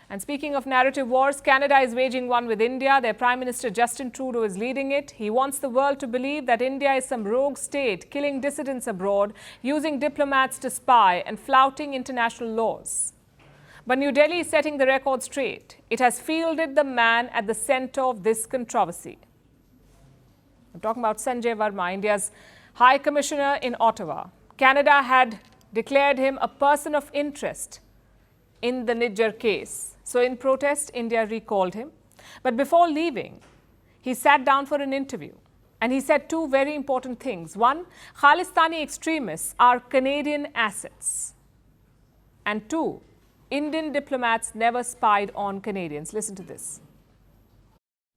And speaking of narrative wars, Canada is waging one with India. Their Prime Minister Justin Trudeau is leading it. He wants the world to believe that India is some rogue state, killing dissidents abroad, using diplomats to spy and flouting international laws. But New Delhi is setting the record straight. It has fielded the man at the center of this controversy. I'm talking about Sanjay Verma, India's High Commissioner in Ottawa. Canada had declared him a person of interest in the Nijjar case. So in protest, India recalled him. But before leaving, he sat down for an interview. And he said two very important things. One, Khalistani extremists are Canadian assets. And two, Indian diplomats never spied on Canadians. Listen to this.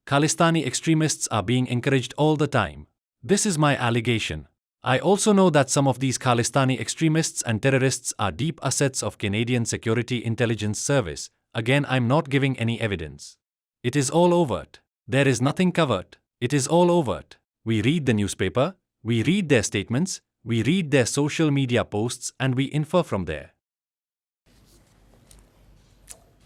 Khalistani extremists are being encouraged all the time. This is my allegation. I also know that some of these Khalistani extremists and terrorists are deep assets of Canadian Security Intelligence Service. Again, I'm not giving any evidence. It is all overt. There is nothing covered. It is all overt. We read the newspaper, we read their statements, we read their social media posts, and we infer from there.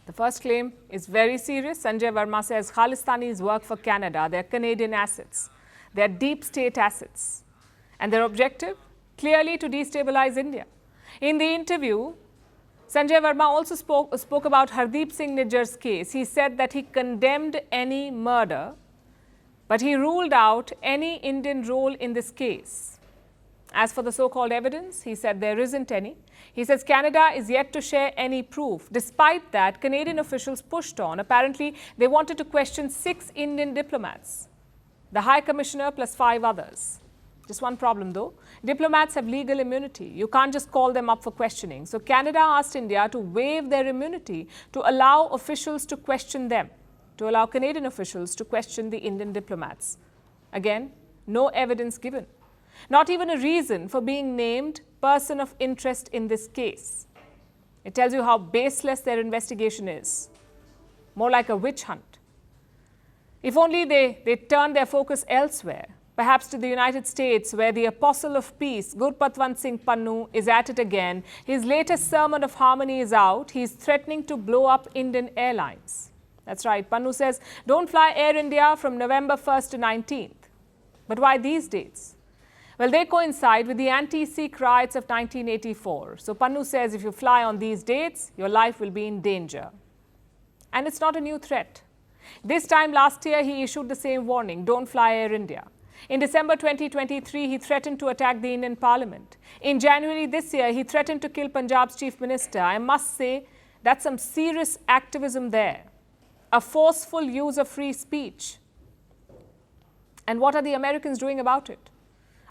The first claim is very serious. Sanjay Verma says Khalistanis work for Canada. They're Canadian assets. They're deep state assets. And their objective? Clearly to destabilize India. In the interview, Sanjay Verma also spoke about Hardeep Singh Nijjar's case. He said that he condemned any murder, but he ruled out any Indian role in this case. As for the so-called evidence, he said there isn't any. He says Canada is yet to share any proof. Despite that, Canadian officials pushed on. Apparently, they wanted to question 6 Indian diplomats, the High Commissioner plus 5 others. Just one problem though, diplomats have legal immunity. You can't just call them up for questioning. So Canada asked India to waive their immunity to allow officials to question them, to allow Canadian officials to question the Indian diplomats. Again, no evidence given. Not even a reason for being named person of interest in this case. It tells you how baseless their investigation is. More like a witch hunt. If only they turned their focus elsewhere. Perhaps to the United States, where the apostle of peace, Gurpatwant Singh Pannun, is at it again. His latest sermon of harmony is out. He's threatening to blow up Indian airlines. That's right. Pannun says, don't fly Air India from November 1st to 19th. But why these dates? Well, they coincide with the anti-Sikh riots of 1984. So Pannun says if you fly on these dates, your life will be in danger. And it's not a new threat. This time last year, he issued the same warning, don't fly Air India. In December 2023, he threatened to attack the Indian Parliament. In January this year, he threatened to kill Punjab's Chief Minister. I must say, that's some serious activism there. A forceful use of free speech. And what are the Americans doing about it?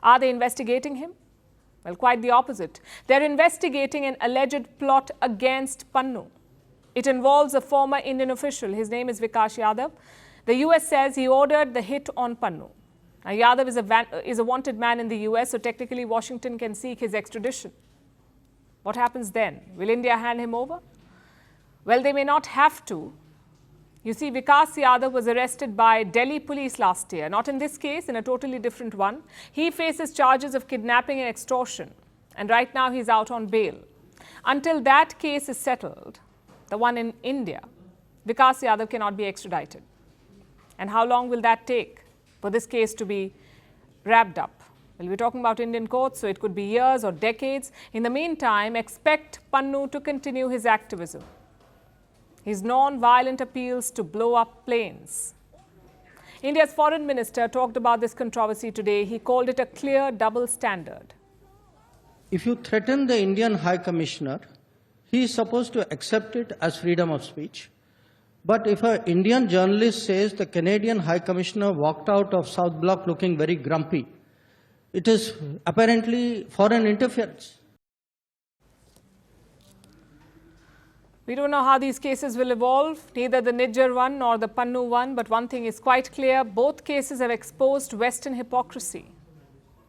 Are they investigating him? Well, quite the opposite. They're investigating an alleged plot against Pannun. It involves a former Indian official. His name is Vikas Yadav. The US says he ordered the hit on Pannun. Now, Yadav is a wanted man in the US, so technically Washington can seek his extradition. What happens then? Will India hand him over? Well, they may not have to. You see, Vikas Yadav was arrested by Delhi police last year. Not in this case, in a totally different one. He faces charges of kidnapping and extortion. And right now he's out on bail. Until that case is settled, the one in India, Vikas Yadav cannot be extradited. And how long will that take for this case to be wrapped up? Well, we're talking about Indian courts, so it could be years or decades. In the meantime, expect Pannun to continue his activism. His non-violent appeals to blow up planes. India's foreign minister talked about this controversy today. He called it a clear double standard. If you threaten the Indian High Commissioner, he is supposed to accept it as freedom of speech. But if an Indian journalist says the Canadian High Commissioner walked out of South Block looking very grumpy, it is apparently foreign interference. We don't know how these cases will evolve, neither the Nijjar one nor the Pannun one, but one thing is quite clear, both cases have exposed Western hypocrisy.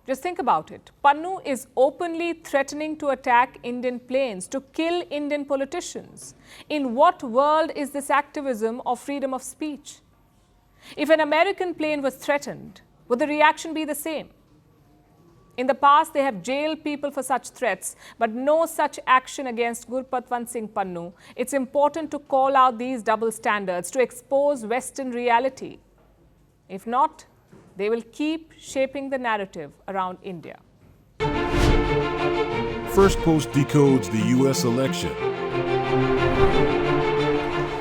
Just think about it. Pannun is openly threatening to attack Indian planes, to kill Indian politicians. In what world is this activism of freedom of speech? If an American plane was threatened, would the reaction be the same? In the past, they have jailed people for such threats, but no such action against Gurpatwant Singh Pannun. It's important to call out these double standards, to expose Western reality. If not, they will keep shaping the narrative around India. Firstpost decodes the U.S. election.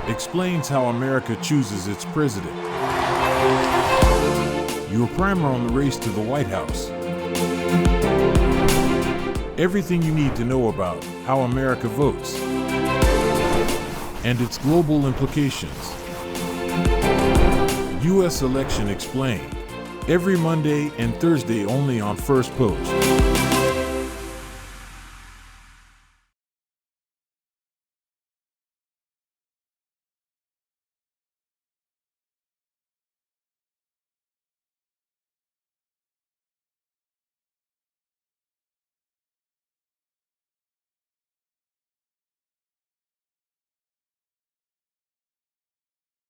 Explains how America chooses its president. Your primer on the race to the White House. Everything you need to know about how America votes and its global implications. U.S. Election Explained. Every Monday and Thursday only on Firstpost.